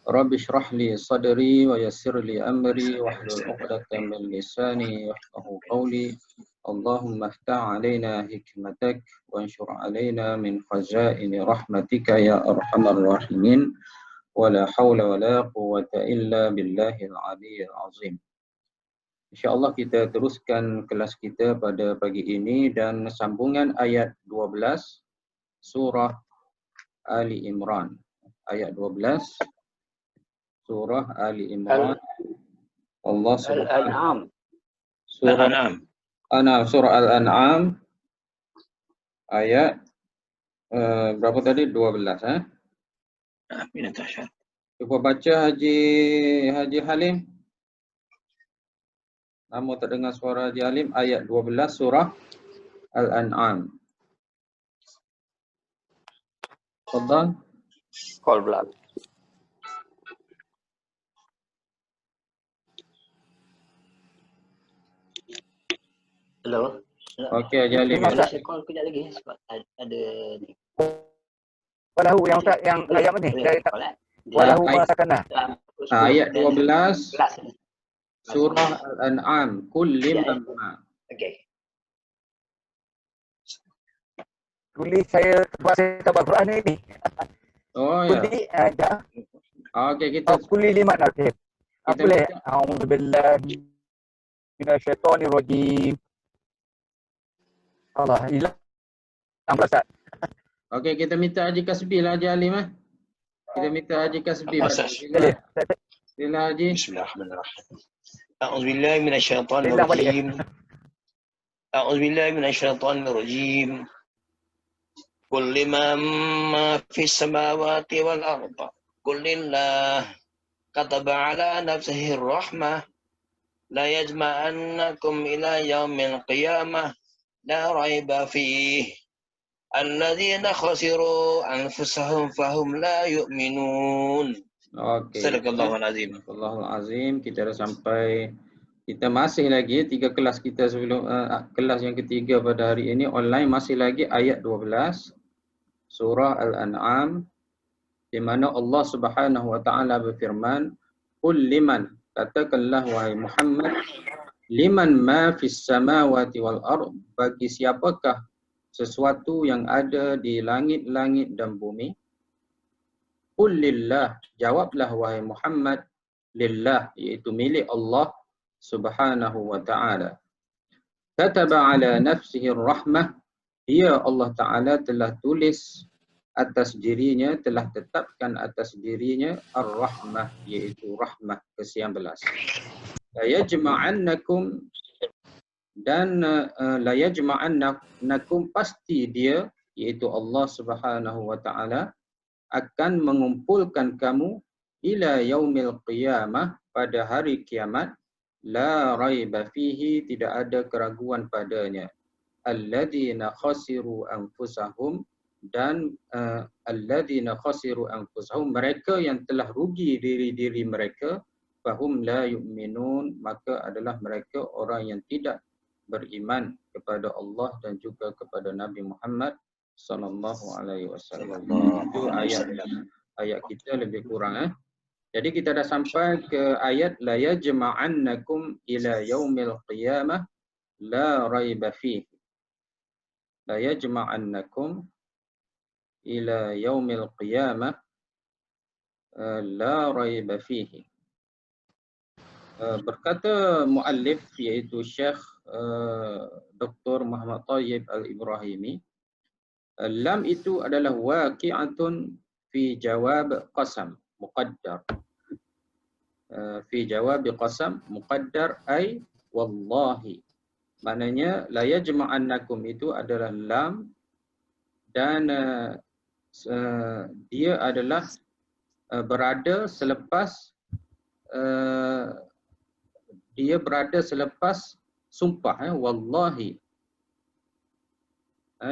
Rabbi shrah li sadri wa yassir li amri wahlul 'uqdatam min lisani yafqahu qawli. Allahumma iftah 'alaina hikmatak wa anshur 'alaina min khazaini rahmatika ya arhamar rahimin. Wa la hawla wa la quwwata illa billahil 'aliyyil 'azim. InsyaAllah kita teruskan kelas kita pada pagi ini dan sambungan ayat 12 surah Ali Imran. Ayat 12 surah Ali Imran. Allah Subhanahu surah Al-An'am ayat berapa tadi? 12 Cuba baca Haji Halim. Nama tak dengar suara Haji Halim. Ayat 12 surah Al-An'am. Tafadhal. Call block. Hello. Okey, Haji Halim. Saya call kejap lagi sebab ada ni. Walahu yang Ustaz yang ayat mana? Walahu masakana. Ayat 12 surah Al-An'am. Kulli ma. Okey. Tulis saya buat saya tahu Al-Quran ini. Oh ya. Kulli ada. Okey, kita Kulli liman okey. Apa le? A'udzubillahi minasyaitonir rajim. Allah hilang Ustaz. Okey, kita minta Haji Kasbi lah Haji Halim eh. Kita minta Haji Kasbi. Sila Haji. Bismillahirrahmanirrahim. A'udzubillahi minasyaitonir rajim. A'udzubillahi minasyaitonir rajim. Qul liman ma fis samawati wal ardh. Qul lillah kataba ala nafsihi rahmah. La yajma'annakum ila yaumil qiyamah. La raiba fihi. Alladzina khasiru anfusahum fahum la yu'minun. Okey. Sadaqallahul azim. Sadaqallahul azim. Kita dah sampai, kita masih lagi 3 kelas kita sebelum kelas yang ketiga pada hari ini online, masih lagi ayat 12 surah Al-An'am, di mana Allah Subhanahu wa taala berfirman, "Qul liman", katakanlah wahai Muhammad, liman ma fis samawati wal ard, bagi siapakah sesuatu yang ada di langit-langit dan bumi. Qul lillah, jawablah wahai Muhammad, lillah, iaitu milik Allah Subhanahu wa taala. Kataba ala nafsihi rahmah, dia Allah taala telah tulis atas dirinya, telah tetapkan atas dirinya ar-rahmah, iaitu rahmah ke-19. La yajma'annakum, dan la yajma'annakum, pasti dia, iaitu Allah Subhanahu wa taala, akan mengumpulkan kamu ila yaumil qiyamah, pada hari kiamat, la raiba fihi, tidak ada keraguan padanya. Alladzina khasiru anfusahum, dan alladzina khasiru anfusahum, mereka yang telah rugi diri-diri mereka, fahum la yu'minun, maka adalah mereka orang yang tidak beriman kepada Allah dan juga kepada Nabi Muhammad sallallahu alaihi wasallam. Itu ayat kita lebih kurang Jadi kita dah sampai ke ayat la yajma'annakum ila yaumil qiyamah la raiba fihi. La yajma'annakum ila yaumil qiyamah la raiba fihi. Berkata muallif, iaitu Syekh Dr. Muhammad Thayyib Al-Ibrahimi, lam itu adalah waqi'atun fi jawab qasam muqaddar. Fi jawab qasam muqaddar ay wallahi. Maknanya la yajma'annakum itu adalah lam, dan dia adalah berada selepas dia berada selepas sumpah wallahi.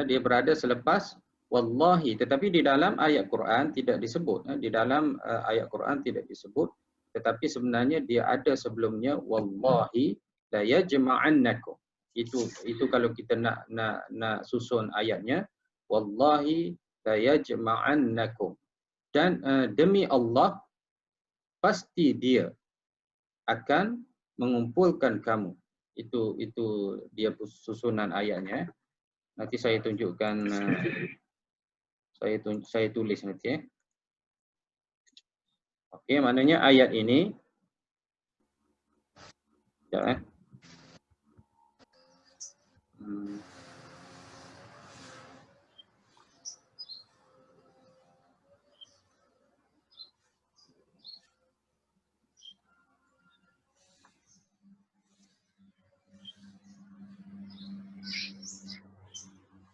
Dia berada selepas wallahi, tetapi di dalam ayat Quran tidak disebut. Di dalam ayat Quran tidak disebut, tetapi sebenarnya dia ada sebelumnya, wallahi la yajma'annakum. Itu kalau kita nak susun ayatnya, wallahi la yajma'annakum. Dan demi Allah, pasti dia akan mengumpulkan kamu. Itu dia susunan ayatnya. Nanti saya tunjukkan, saya tulis nanti ya. Okey, maknanya ayat ini ya.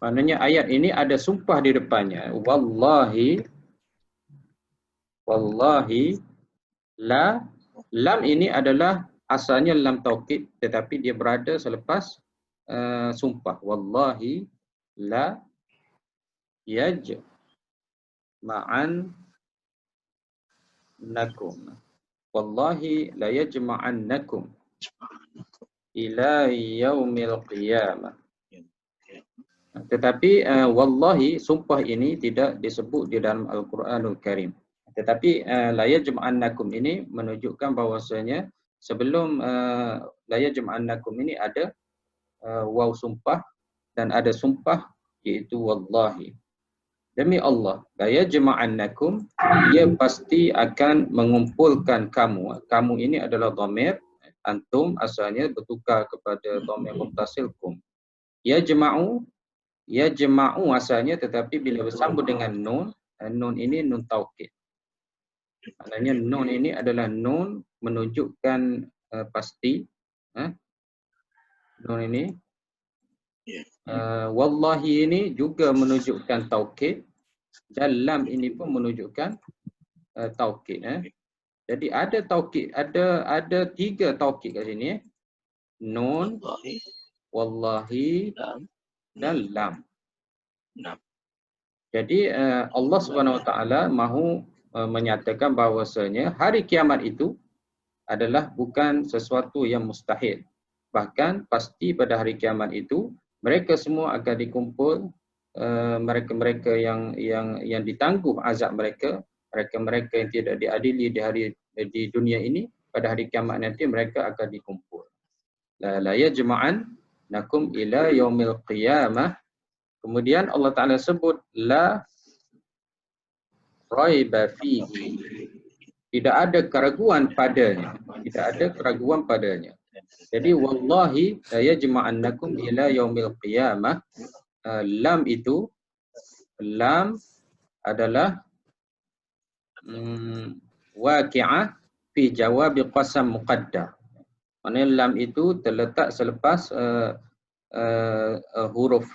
Maknanya ayat ini ada sumpah di depannya. Wallahi la, lam ini adalah asalnya lam taukid, tetapi dia berada selepas sumpah. Wallahi la yajma'annakum. Wallahi la yajma'annakum ila yaumil qiyamah. Tetapi wallahi, sumpah ini tidak disebut di dalam Al-Quranul Karim. Tetapi la yajma'annakum ini menunjukkan bahawasanya sebelum la yajma'annakum ini ada waw sumpah dan ada sumpah iaitu wallahi. Demi Allah, la yajma'annakum, ia pasti akan mengumpulkan kamu. Kamu ini adalah dhamir, antum asalnya bertukar kepada dhamir muttasil kum. Yajma'u asalnya, tetapi bila bersambung dengan nun, nun ini nun taukid. Maknanya nun ini adalah nun menunjukkan pasti. Nun ini. Wallahi ini juga menunjukkan taukid. Dan lam ini pun menunjukkan taukid. Jadi ada taukid, ada 3 taukid kat sini. Nun, wallahi dan lam. Jadi Allah Subhanahu Wa Taala mahu menyatakan bahawasanya hari kiamat itu adalah bukan sesuatu yang mustahil. Bahkan pasti pada hari kiamat itu mereka semua akan dikumpul, mereka-mereka yang ditangguh azab mereka, mereka-mereka yang tidak diadili di dunia ini, pada hari kiamat nanti mereka akan dikumpul. La yajma'annakum ila yaumil qiyamah. Kemudian Allah Ta'ala sebut la raiba fihi. Tidak ada keraguan padanya. Tidak ada keraguan padanya. Jadi wallahi la yajma'annakum ila yaumil qiyamah. Lam itu, lam adalah waqi'ah fi jawab qasam muqaddar. Maksudnya lam itu terletak selepas huruf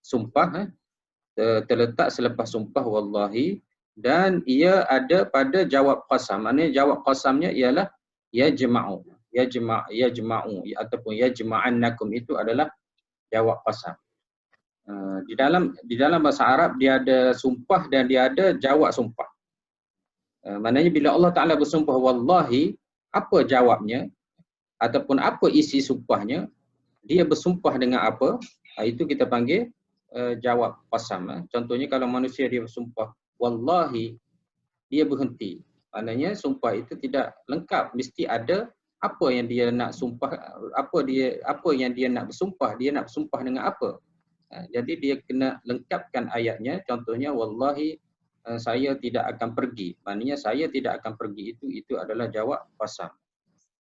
sumpah, terletak selepas sumpah wallahi, dan ia ada pada jawab qasam. Maknanya jawab qasamnya ialah yajma'u ataupun yajma'annakum, itu adalah jawab qasam. Di dalam bahasa Arab dia ada sumpah dan dia ada jawab sumpah. Maknanya bila Allah Ta'ala bersumpah wallahi, apa jawabnya ataupun apa isi sumpahnya, dia bersumpah dengan apa, itu kita panggil jawab qasam. Contohnya kalau manusia dia bersumpah wallahi, dia berhenti. Maknanya sumpah itu tidak lengkap, mesti ada apa yang dia nak sumpah, apa yang dia nak bersumpah, dia nak bersumpah dengan apa. Jadi dia kena lengkapkan ayatnya. Contohnya wallahi saya tidak akan pergi. Maknanya saya tidak akan pergi itu adalah jawab qasam.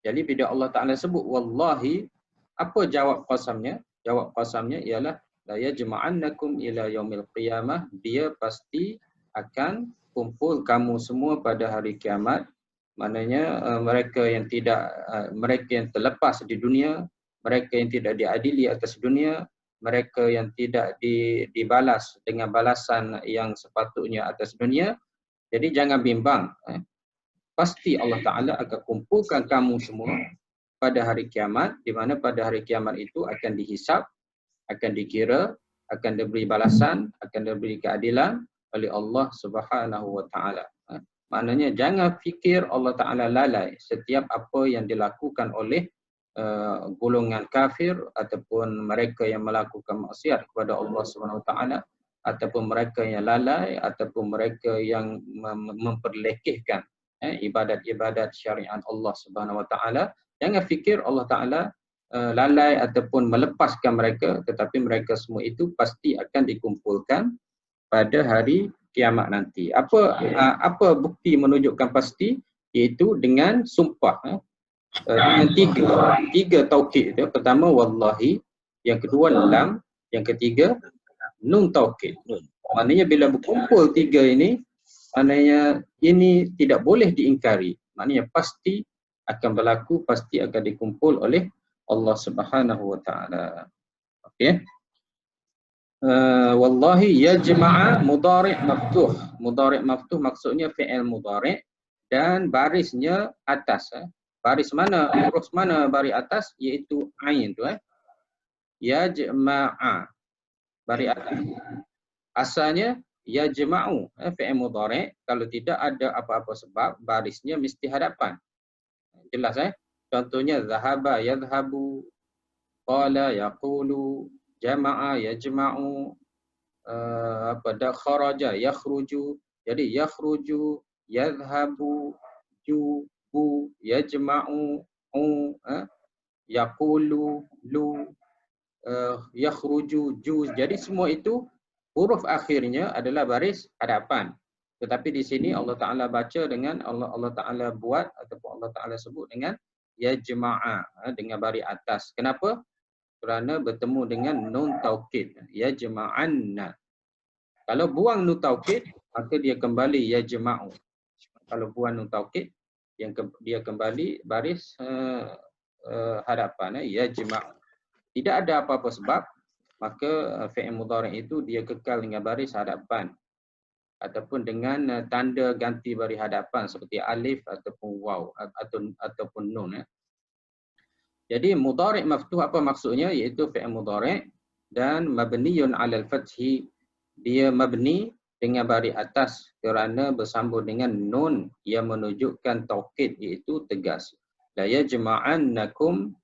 Jadi bila Allah Ta'ala sebut wallahi, apa jawab qasamnya? Jawab qasamnya ialah la yajma'annakum ila yaumil qiyamah. Dia pasti akan kumpul kamu semua pada hari kiamat. Maknanya mereka yang terlepas di dunia, mereka yang tidak diadili atas dunia, mereka yang tidak dibalas dengan balasan yang sepatutnya atas dunia. Jadi jangan bimbang. Pasti Allah Ta'ala akan kumpulkan kamu semua pada hari kiamat, di mana pada hari kiamat itu akan dihisap, akan dikira, akan diberi balasan, akan diberi keadilan oleh Allah Subhanahu Wa Ta'ala. Maknanya jangan fikir Allah Ta'ala lalai setiap apa yang dilakukan oleh golongan kafir ataupun mereka yang melakukan maksiat kepada Allah Subhanahu Wa Ta'ala, ataupun mereka yang lalai ataupun mereka yang memperlekehkan ibadat-ibadat syariat Allah Subhanahu Wa Taala. Jangan fikir Allah Taala lalai ataupun melepaskan mereka, tetapi mereka semua itu pasti akan dikumpulkan pada hari kiamat nanti. Apa bukti menunjukkan pasti? Iaitu dengan sumpah. Dengan tiga taukid itu. Pertama wallahi, yang kedua lam, yang ketiga nun taukid. Maknanya bila berkumpul tiga ini, maknanya ini tidak boleh diingkari. Maknanya pasti akan berlaku, pasti akan dikumpul oleh Allah Subhanahu Wa Taala. Okey. Wallahi yajma'a mudhari' maftuh. Mudhari' maftuh maksudnya fi'il mudhari' dan barisnya atas. Baris mana? Huruf mana baris atas? Iaitu ain tu. Yajma'a. Baris atas. Asalnya yajma'u, fi'il mudhari'. Kalau tidak ada apa-apa sebab, barisnya mesti hadapan. Jelas Contohnya zahaba yadhhabu, qala yaqulu, jama'a yajma'u, kharaja yakhruju. Jadi yakhruju, yadhhabu, jubu, yajma'u, yaqulu, lu, yakhruju, juz. Jadi semua itu huruf akhirnya adalah baris hadapan. Tetapi di sini Allah Ta'ala baca dengan Allah Ta'ala buat ataupun Allah Ta'ala sebut dengan yajma'a, dengan baris atas. Kenapa? Kerana bertemu dengan nun taukid. Yajma'anna. Kalau buang nun taukid, maka dia kembali yajma'u. Kalau buang nun taukid, dia kembali baris hadapan. Yajma'u. Tidak ada apa-apa sebab, maka fi'il mudhari' itu dia kekal dengan baris hadapan. Ataupun dengan tanda ganti baris hadapan seperti alif ataupun waw ataupun nun. Jadi mudhari' maftuh apa maksudnya? Iaitu fi'il mudhari' dan mabniyun 'alal fathi. Dia mabni dengan baris atas kerana bersambung dengan nun yang menunjukkan taukid, iaitu tegas. La yajma'annakum.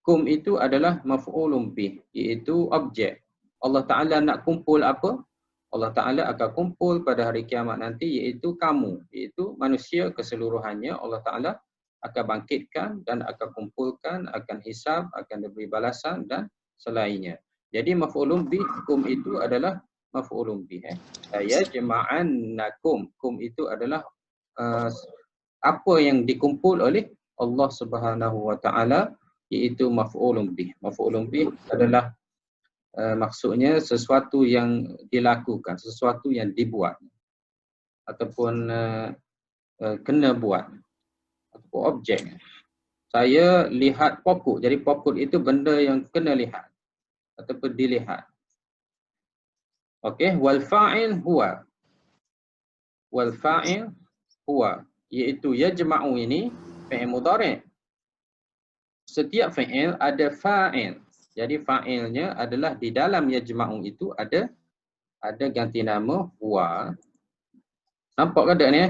Kum itu adalah maf'ulun bih, iaitu objek. Allah Ta'ala nak kumpul apa? Allah Ta'ala akan kumpul pada hari kiamat nanti, iaitu kamu, iaitu manusia keseluruhannya. Allah Ta'ala akan bangkitkan dan akan kumpulkan, akan hisab, akan diberi balasan dan selainnya. Jadi maf'ulun bih, kum itu adalah maf'ulun bih. Yajma'annakum. Kum itu adalah apa yang dikumpul oleh Allah Subhanahu Wa Ta'ala, iaitu maf'ulun bih. Maf'ulun bih adalah maksudnya sesuatu yang dilakukan, sesuatu yang dibuat ataupun kena buat ataupun objek. Saya lihat pokok, jadi pokok itu benda yang kena lihat ataupun dilihat. Okey, wal fa'il huwa. Wal fa'il huwa, iaitu yajma'u ini fi'il mudhari'. Setiap fi'il ada fa'il. Jadi fa'ilnya adalah di dalam yajma'u itu ada ganti nama huwa. Nampak ke tak ni?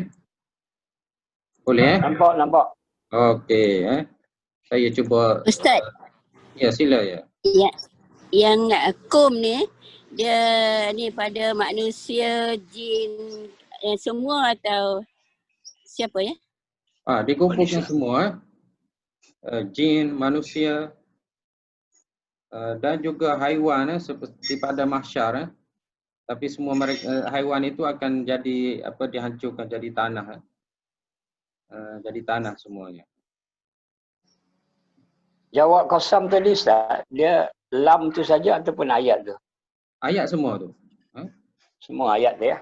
Boleh Nampak. Okey Saya cuba. Ustaz. Ya, sila ya. Ya. Yang kum ni dia ni pada manusia, jin, semua atau siapa ya? Dikumpulkan semua. Jin, manusia, dan juga haiwan seperti pada mahsyar. Tapi semua mereka haiwan itu akan jadi dihancurkan jadi tanah. Jadi tanah semuanya. Jawab qasam tadi Ustaz, dia lam tu saja ataupun ayat tu? Ayat semua tu. Semua ayat dia.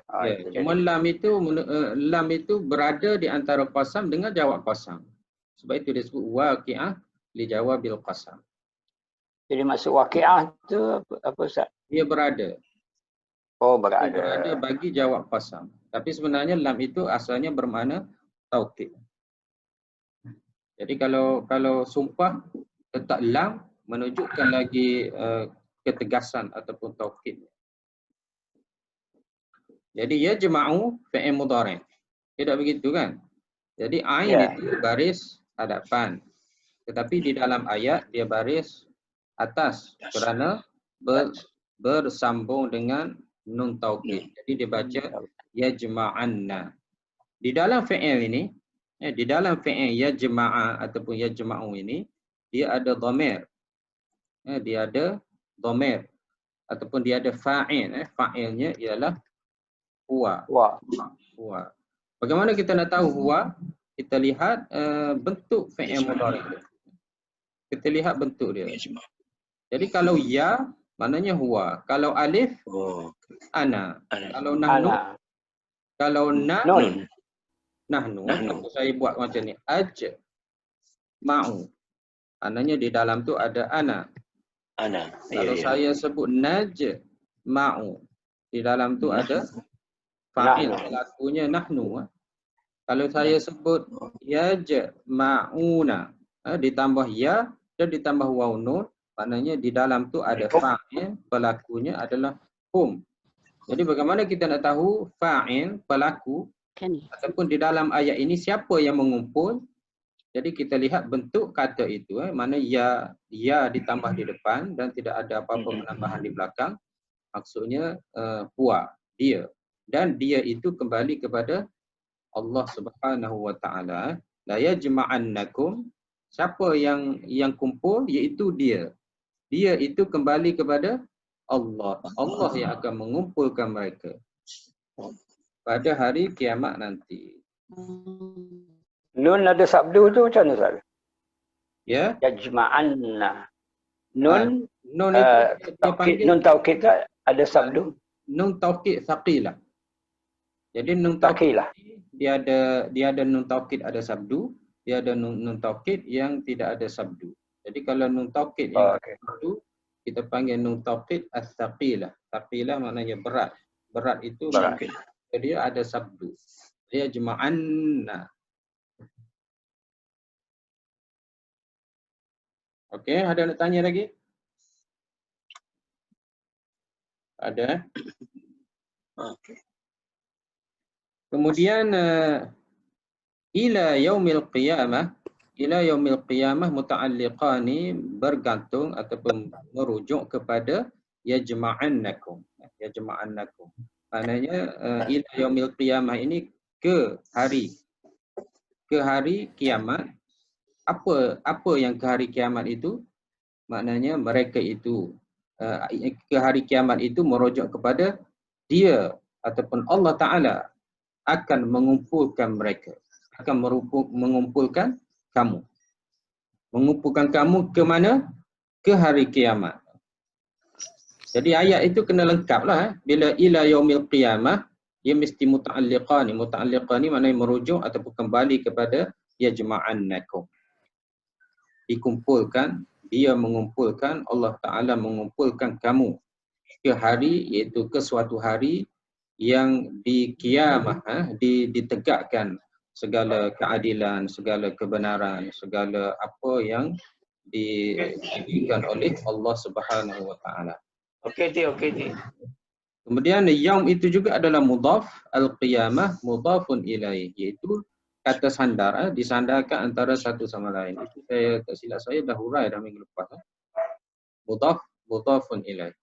Cuma lam itu berada di antara qasam dengan jawab qasam. Sebab itu disebut waqi'ah li jawabil qasam. Jadi maksud waqi'ah tu apa Ustaz? Dia berada. Oh, berada. Dia berada bagi jawab qasam. Tapi sebenarnya lam itu asalnya bermakna taukid. Jadi kalau sumpah letak lam menunjukkan lagi ketegasan ataupun taukid. Jadi yajma'u fi'il mudhari'. Tidak begitu kan? Jadi ain itu baris hadapan. Tetapi di dalam ayat dia baris atas kerana bersambung dengan nun taukid. Jadi dia baca yajma'anna. Di dalam fi'il ini Di dalam fi'il yajma'a ataupun yajma'u ini dia ada dhamir. Dia ada dhamir ataupun dia ada fa'il. Fa'ilnya ialah huwa. Wah. Huwa. Bagaimana kita nak tahu huwa? Kita lihat bentuk fi'il mudhari'. Kita lihat bentuk dia. Jadi kalau ya maknanya huwa. Kalau alif ana. Kalau nahnu, Ana. kalau na Nun. nahnu. Kalau saya buat macam ni, ma'u. Maknanya di dalam tu ada ana. Ana. Kalau saya sebut ma'u, di dalam tu ada fa'il, Nahnu. pelakunya nahnu. Kalau saya sebut ma'una, ditambah ya dan ditambah waw nun, maknanya di dalam tu ada fa'il, pelakunya adalah hum. Jadi bagaimana kita nak tahu fa'il, pelaku, Kan ni. ataupun di dalam ayat ini siapa yang mengumpul? Jadi kita lihat bentuk kata itu, mana ya ditambah di depan dan tidak ada apa-apa penambahan di belakang. Maksudnya huwa, dia. Dan dia itu kembali kepada Allah Subhanahu wa taala. La yajma'annakum, siapa yang kumpul iaitu dia. Dia itu kembali kepada Allah. Allah yang akan mengumpulkan mereka pada hari kiamat nanti. Nun ada sabdu tu macam mana Ustaz? Ya. Yajma'anna. Nun Nun itu dia taukid, panggil nun taukid tu ada sabdu. nun taukid thaqilah. Jadi nun taukid Takilah. dia ada nun taukid ada sabdu, dia ada nun taukid yang tidak ada sabdu. Jadi kalau nun taukid yang ada sabdu, kita panggil nun taukid ats-tsaqilah. Tsaqilah maknanya berat. Berat itu Berat. dia ada sabdu. Dia jama'anna. Okey, ada nak tanya lagi? Ada. Okey. Kemudian ila yaumil qiyamah muta'alliqani, bergantung ataupun merujuk kepada yajma'annakum. Maknanya ila yaumil qiyamah ini ke hari kiamat. Apa yang ke hari kiamat itu? Maknanya mereka itu ke hari kiamat itu merujuk kepada dia ataupun Allah Ta'ala akan mengumpulkan mereka, akan mengumpulkan kamu. Mengumpulkan kamu ke mana? Ke hari kiamat. Jadi ayat itu kena lengkaplah. Bila ila yaumil qiyamah, dia mesti muta'alliqani. Muta'alliqani maknanya merujuk ataupun kembali kepada yajma'annakum. Dikumpulkan, dia mengumpulkan, Allah Ta'ala mengumpulkan kamu ke hari, iaitu ke suatu hari yang di kiamah, ditegakkan segala keadilan, segala kebenaran, segala apa yang diberikan oleh Allah Subhanahu wa taala. Okey, Ti. Kemudian yaum itu juga adalah mudhaf, al-qiyamah mudhafun ilaih, iaitu kata sandar, disandarkan antara satu sama lain. Itu saya tak silap saya dah hurai dah minggu lepas. Mudhafun ilaih.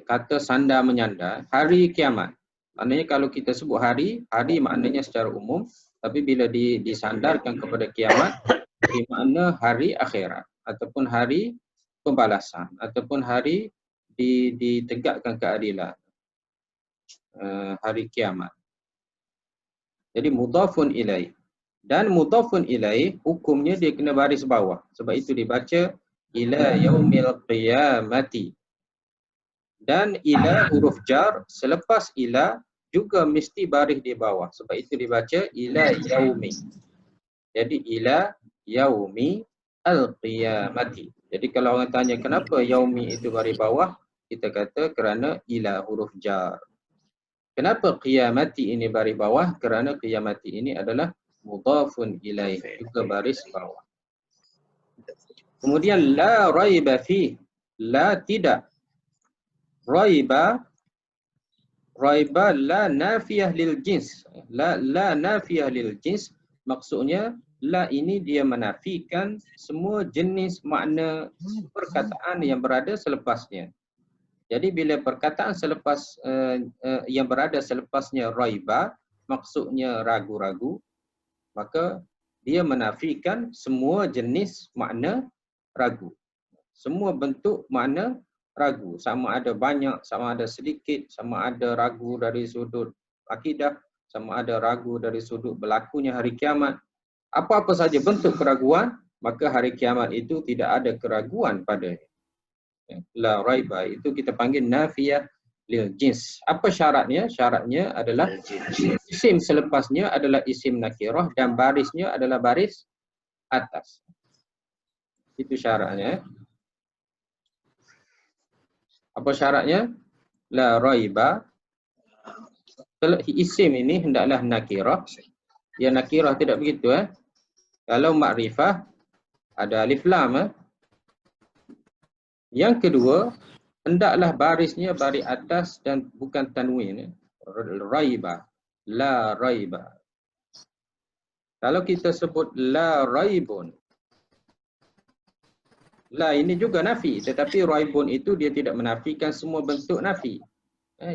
Kata sandar menyandar, hari kiamat. Maknanya kalau kita sebut hari maknanya secara umum, tapi bila disandarkan kepada kiamat, bermakna hari akhirat ataupun hari pembalasan ataupun hari ditegakkan keadilan, hari kiamat. Jadi mudhafun ilaih. Dan mudhafun ilaih hukumnya dia kena baris bawah. Sebab itu dibaca ila yaumil qiyamati. Dan ila huruf jar selepas ila juga mesti baris di bawah. Sebab itu dibaca ila yaumi. Jadi ila yaumi al-qiyamati. Jadi kalau orang tanya kenapa yaumi itu baris bawah, kita kata kerana ila huruf jar. Kenapa qiyamati ini baris bawah? Kerana qiyamati ini adalah mudhafun ilaih, juga baris bawah. Kemudian la raiba fi, la tidak. Raiba la nafiyah lil jins. La nafiyah lil jins, maksudnya la ini dia menafikan semua jenis makna perkataan yang berada selepasnya. Jadi bila perkataan selepas yang berada selepasnya raiba, maksudnya ragu-ragu, maka dia menafikan semua jenis makna ragu. Semua bentuk makna ragu. Sama ada banyak, sama ada sedikit, sama ada ragu dari sudut akidah, sama ada ragu dari sudut berlakunya hari kiamat. Apa-apa saja bentuk keraguan, maka hari kiamat itu tidak ada keraguan padanya. La raiba itu kita panggil nafiyah lil jins. Apa syaratnya? Syaratnya adalah isim selepasnya adalah isim nakirah dan barisnya adalah baris atas. Itu syaratnya. Apa syaratnya? La raiba. Kalau isim ini hendaklah nakirah. Ya nakirah tidak begitu. Kalau makrifah ada alif lam. Yang kedua, hendaklah barisnya baris atas dan bukan tanwin. Raiba. La raiba. Kalau kita sebut la raibun. La ini juga nafi. Tetapi raibun itu dia tidak menafikan semua bentuk nafi.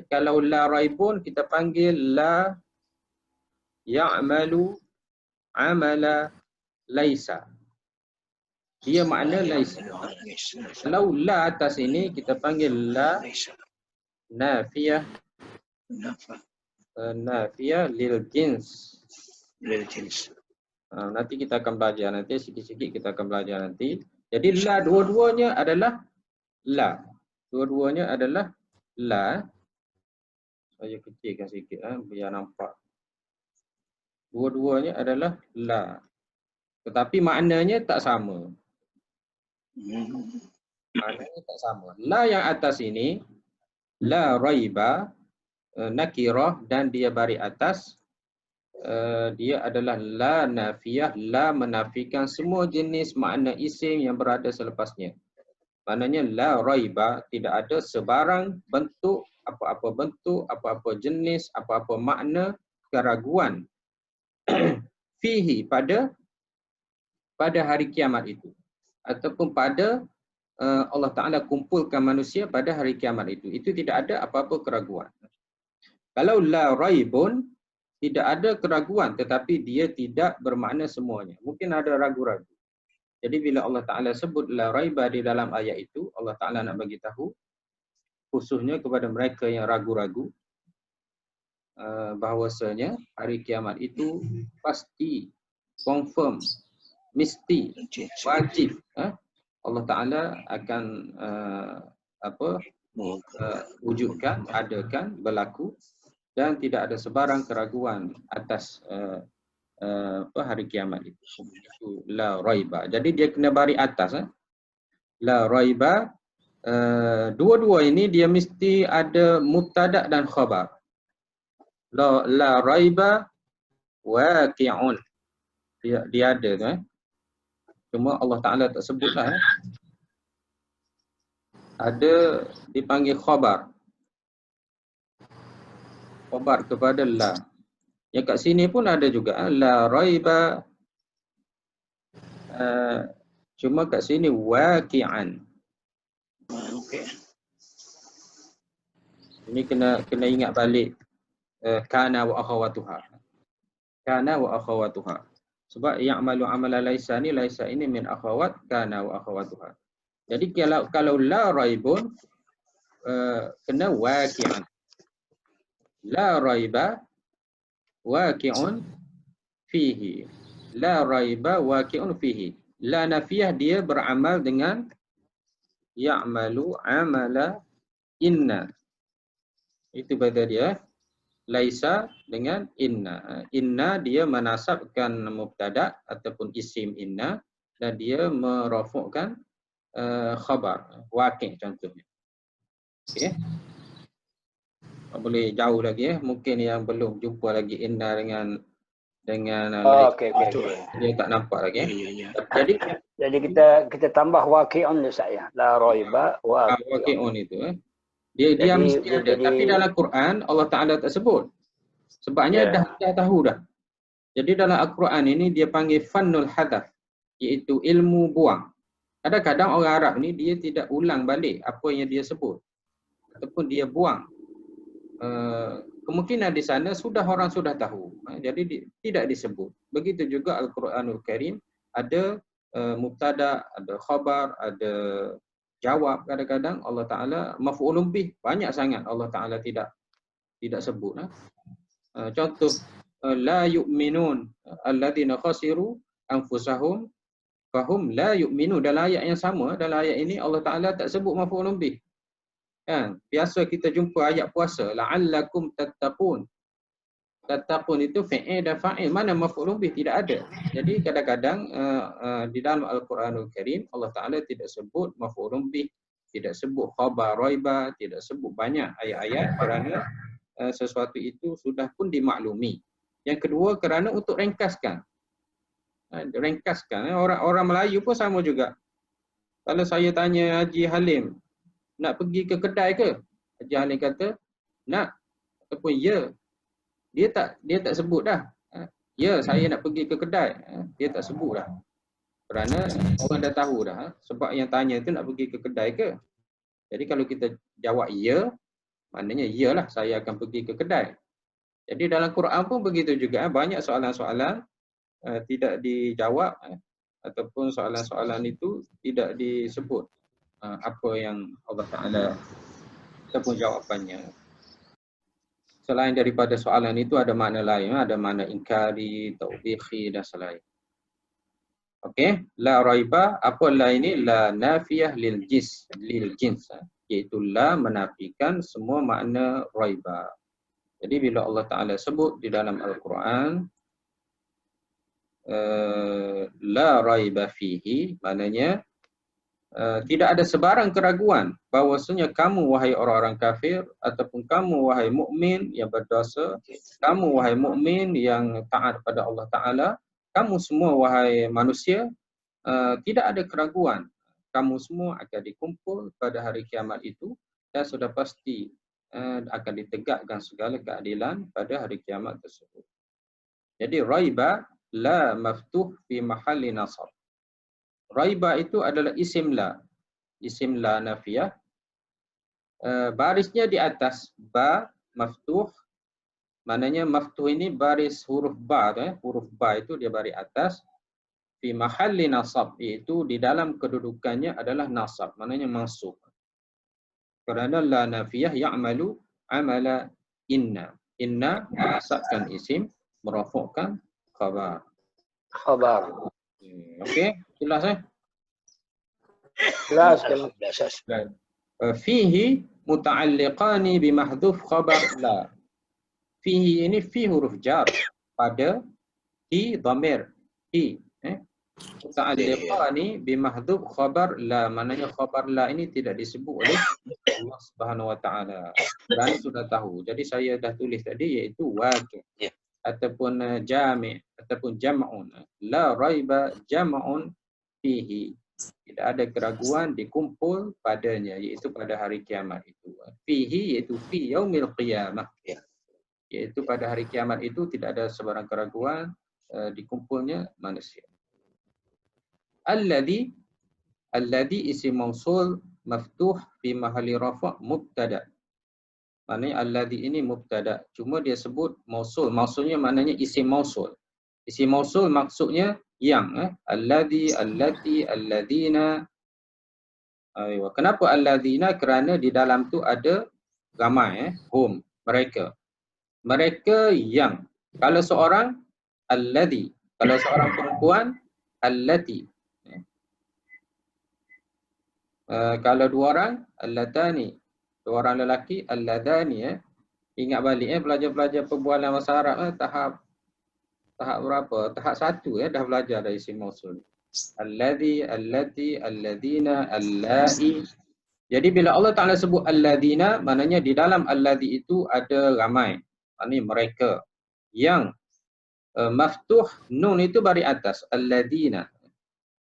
Kalau la raibun kita panggil la ya'malu amala laisa. Dia makna laisa. Kalau la atas ini kita panggil la nafiyah. Nafiyah lil jins. Nanti kita akan belajar nanti sikit-sikit kita akan belajar nanti. Jadi la dua-duanya adalah la. Dua-duanya adalah la. Saya kecilkan sikit biar nampak. Dua-duanya adalah la. Tetapi maknanya tak sama. Maknanya tak sama. La yang atas ini la raiba nakirah dan dia baris atas dia adalah la nafiyah, la menafikan semua jenis makna isim yang berada selepasnya. Maknanya la raiba tidak ada sebarang bentuk, apa-apa jenis, apa-apa makna keraguan fihi pada hari kiamat itu. Ataupun pada Allah Ta'ala kumpulkan manusia pada hari kiamat itu. Itu tidak ada apa-apa keraguan. Kalau la raibun, tidak ada keraguan tetapi dia tidak bermakna semuanya. Mungkin ada ragu-ragu. Jadi bila Allah Ta'ala sebut la raiba di dalam ayat itu, Allah Ta'ala nak bagi tahu khususnya kepada mereka yang ragu-ragu bahawasanya hari kiamat itu pasti, confirm, mesti, wajib. Allah Ta'ala akan wujudkan, adakan, berlaku dan tidak ada sebarang keraguan atas hari kiamat itu. Itu la raiba. Jadi dia kena baris atas. La raiba. Dua-dua ini dia mesti ada mubtada dan khabar. La raiba waqi'un. Dia ada tu. Cuma Allah Ta'ala tak sebutlah. Ada dipanggil khabar. Khabar kepada la. Yang kat sini pun ada juga. La raiba. Cuma kat sini waqi'an. Okey. Ini kena ingat balik. Kana wa akhawatuha. Kana wa akhawatuha. Sebab ya'malu amala laisa ini min akhawat kana wa akhawatuha. Jadi kalau la raibun kena waqi'an. La raiba waqi'un fihi. La raiba waqi'un fihi. La nafiyah dia beramal dengan ya'malu amala inna. Itu beza dia. Laisa dengan inna. Inna dia menasabkan mubtada ataupun isim inna dan dia merafukkan khabar. Waqi' contohnya. Okey. Boleh jauh lagi mungkin yang belum jumpa lagi inna dengan Okey. dia tak nampak lagi. Jadi kita tambah waqi'un saya. La raiba waqi'un itu Dia mesti ada. Tapi dalam Quran Allah Ta'ala tak sebut. Sebabnya dah tahu dah. Jadi dalam Al-Quran ini dia panggil fannul hadaf. Iaitu ilmu buang. Kadang-kadang orang Arab ni dia tidak ulang balik apa yang dia sebut. Ataupun dia buang. Kemungkinan di sana orang sudah tahu. Jadi tidak disebut. Begitu juga Al-Quranul Karim ada mubtada, ada khabar, ada jawab. Kadang-kadang Allah Ta'ala maf'ulun bih, banyak sangat Allah Ta'ala tidak sebut. Contoh, la yu'minun alladhina khasiru anfusahum fahum la yu'minu. Dalam ayat yang sama, dalam ayat ini Allah Ta'ala tak sebut maf'ulun bih. Kan? Biasa kita jumpa ayat puasa, la'allakum tattaqun. Tattaqun itu fi'il dan fa'il. Mana maf'ulun bih? Tidak ada. Jadi kadang-kadang di dalam Al-Quranul Karim Allah Ta'ala tidak sebut maf'ulun bih, tidak sebut khabar raiba, tidak sebut banyak ayat-ayat kerana sesuatu itu sudah pun dimaklumi. Yang kedua kerana untuk ringkaskan. Ringkaskan. Orang Melayu pun sama juga. Kalau saya tanya Haji Halim, nak pergi ke kedai ke? Haji Halim kata, nak ataupun ya. Dia tak sebut dah. Ya, saya nak pergi ke kedai. Dia tak sebut dah. Kerana orang dah tahu dah. Sebab yang tanya tu nak pergi ke kedai ke? Jadi kalau kita jawab ya, maknanya iyalah saya akan pergi ke kedai. Jadi dalam Quran pun begitu juga. Banyak soalan-soalan tidak dijawab ataupun soalan-soalan itu tidak disebut apa yang Allah Ta'ala ataupun jawapannya. Selain daripada soalan itu ada makna lain, ada makna ingkari, taubihi dan selain. Okey, la raiba, apa la ini? La nafiyah lil jins, iaitu la menafikan semua makna raiba. Jadi bila Allah Ta'ala sebut di dalam Al-Quran la raiba fihi, maknanya tidak ada sebarang keraguan bahawasanya kamu wahai orang-orang kafir ataupun kamu wahai mukmin yang berdosa, kamu wahai mukmin yang taat pada Allah Ta'ala, kamu semua wahai manusia, tidak ada keraguan. Kamu semua akan dikumpul pada hari kiamat itu dan sudah pasti akan ditegakkan segala keadilan pada hari kiamat tersebut. Jadi raiba la maftuh fi mahalli nasab. Raiba itu adalah isim la nafiyah. Barisnya di atas ba maftuh. Maknanya maftuh ini baris huruf ba, huruf ba itu dia baris atas. Fi mahalli nasab, iaitu di dalam kedudukannya adalah nasab, maknanya mansub. Kerana la nafiyah ya'malu amala inna. Inna menasabkan isim, merafukkan khabar. Okey, jelas Jelas. Fihi muta'alliqani bimahdhuf khabar la. Fihi ini fi huruf jar pada hi dhamir hi. Muta'alliqani bimahdhuf khabar la, maknanya khabar la ini tidak disebut oleh Allah Subhanahu wa taala. Dan sudah tahu. Jadi saya dah tulis tadi iaitu waqi' ataupun jami' ataupun jam'un. La raiba jam'un fihi. Tidak ada keraguan dikumpul padanya, iaitu pada hari kiamat itu. Fihi iaitu fi yaumil qiyamah. Iaitu pada hari kiamat itu tidak ada sebarang keraguan dikumpulnya manusia. Alladhi isim mausul maftuh fi mahalli rafa' mubtada. Maknanya alladhi ini mubtada. Cuma dia sebut mausul. Mausulnya maknanya isim mausul. Isim mausul maksudnya yang. Alladhi, allati, alladhina. Kenapa alladhina? Kerana di dalam tu ada ramai. Hum, mereka. Mereka yang. Kalau seorang, alladhi. Kalau seorang perempuan, allati. Kalau dua orang, allatani. Dua orang lelaki, alladhani. Ingat balik pelajar-pelajar perbualan bahasa Arab tahap berapa? Tahap 1 dah belajar dari isim mausul. Alladhi, allati, alladhina, allai. Jadi bila Allah Ta'ala sebut alladhina, maknanya di dalam alladhi itu ada ramai. Maknanya mereka. Yang maftuh, nun itu baris atas. Alladhina.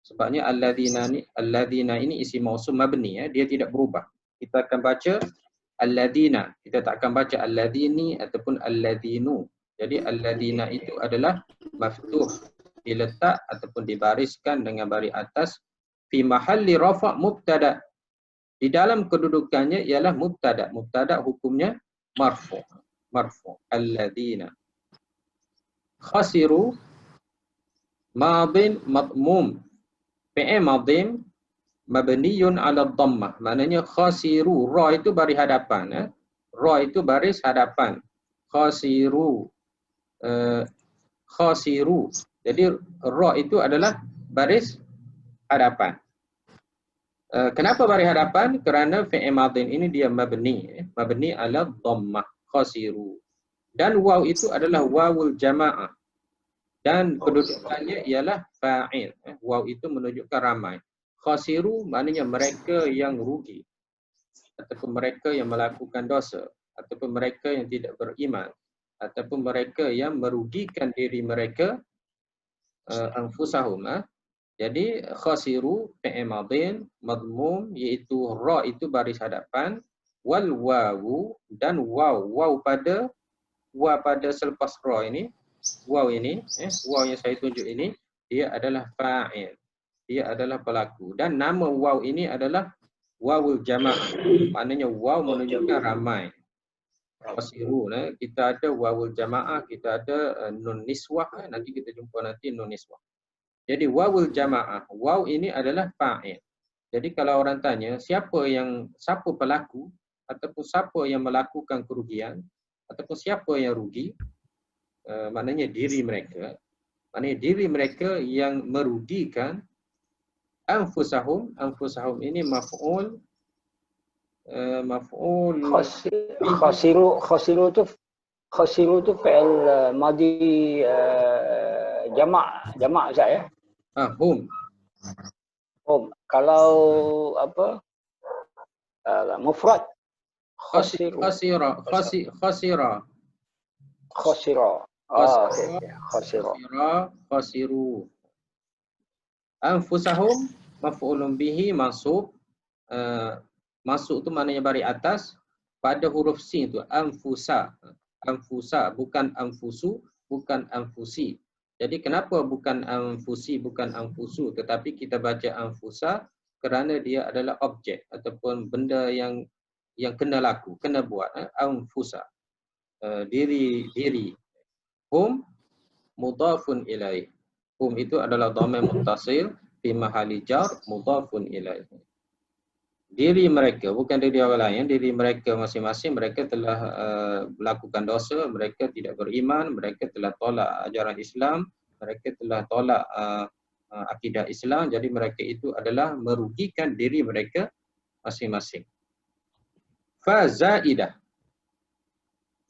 Sebabnya alladhina ini isim mausul mabni. Dia tidak berubah. Kita akan baca alladhina. Kita tak akan baca alladhini ataupun alladhinu. Jadi alladhina itu adalah maftuh, diletak ataupun dibariskan dengan baris atas fi mahalli rafa' mubtada. Di dalam kedudukannya ialah mubtada. Mubtada hukumnya marfu'. Alladhina khasiru Madin madmum. Fi'il madin mabniyun 'ala dhammah. Maknanya khasiru. Ra itu baris hadapan. Ra itu baris hadapan. Khasiru. Khasiru. Jadi ra itu adalah baris hadapan. Kenapa baris hadapan? Kerana fi'il madin ini dia mabni. Mabni 'ala dhammah. Khasiru. Dan waw itu adalah wawul jamaah. Dan kedudukannya ialah fa'il. Waw itu menunjukkan ramai. Khasiru maknanya mereka yang rugi. Ataupun mereka yang melakukan dosa. Ataupun mereka yang tidak beriman. Ataupun mereka yang merugikan diri mereka. Anfusahum. Jadi khasiru fi'il madin madmum, iaitu ra itu baris hadapan. Wal wawu dan waw. Waw pada selepas ra ini. Waw ini, waw yang saya tunjuk ini, dia adalah fa'il. Dia adalah pelaku. Dan nama waw ini adalah wawul jamaah. Maknanya waw menunjukkan ramai. Khasiru. Kita ada wawul jamaah, kita ada nun niswah. Nanti kita jumpa nanti nun niswah. Jadi wawul jamaah. Waw ini adalah fa'il. Jadi kalau orang tanya, siapa pelaku, ataupun siapa yang melakukan kerugian, ataupun siapa yang rugi, maknanya diri mereka. Maknanya diri mereka yang merugikan anfusahum. Anfusahum ini maf'ul. Khasiru tu fi'il madi jama' Ustaz ya. Hum. Kalau apa? Mufrad Khasira. Khasiru. Anfusahum maf'ulun bihi mansub. Masuk tu maknanya baris atas pada huruf sin tu anfusa. Anfusa bukan anfusu, bukan anfusi. Jadi kenapa bukan anfusi, bukan anfusu, tetapi kita baca anfusa kerana dia adalah objek ataupun benda yang kena laku, kena buat. Anfusa. Diri. Hum mudhafun ilaih. Hum itu adalah dhamir muttasil fi mahalli jar mudhafun ilaih. Diri mereka, bukan diri orang lain, diri mereka masing-masing, mereka telah melakukan dosa, mereka tidak beriman, mereka telah tolak ajaran Islam, mereka telah tolak akidah Islam, jadi mereka itu adalah merugikan diri mereka masing-masing. Fa zaidah.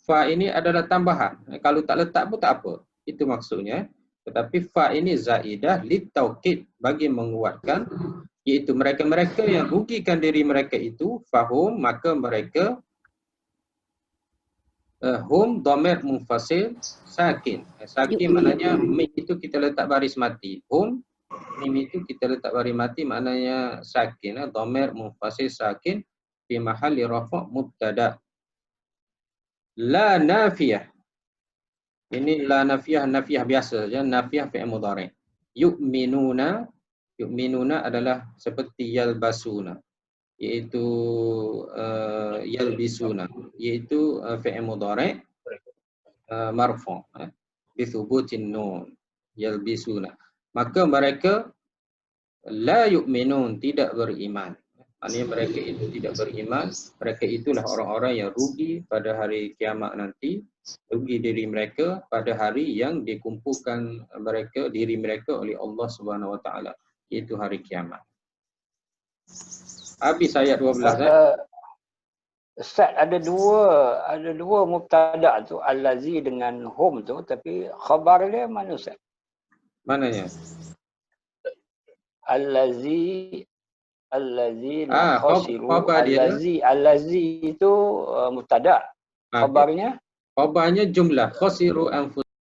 Fa ini adalah tambahan. Kalau tak letak pun tak apa. Itu maksudnya. Tetapi fa ini zaidah litaukid, bagi menguatkan, iaitu mereka-mereka yang rugikan diri mereka itu, fahum, maka mereka hum dhamir munfasil sakin. Sakin maknanya mim itu kita letak baris mati. Hum, mim itu kita letak baris mati maknanya sakin. Dhamir munfasil sakin fi mahalli rafa' mubtada. La nafiyah. Ini la nafiyah, nafiyah biasa saja, nafiyah fi'il mudhari'. Yu'minuna adalah seperti yalbasuna, iaitu yalbisuna, iaitu fi'il mudhari' marfu' bi thubutin nun, yalbisuna. Maka mereka la yu'minun, tidak beriman. Maknanya mereka itu tidak beriman, mereka itulah orang-orang yang rugi pada hari kiamat nanti, rugi diri mereka pada hari yang dikumpulkan diri mereka oleh Allah Subhanahu Wa Taala, iaitu hari kiamat. Habis ayat 12. Ustaz, ada dua mubtada tu, allazi dengan hum tu, tapi khabar dia mana Ustaz? Mananya? Allazi khasiru. Allazi itu mubtada. Khabarnya jumlah khasiru anfus.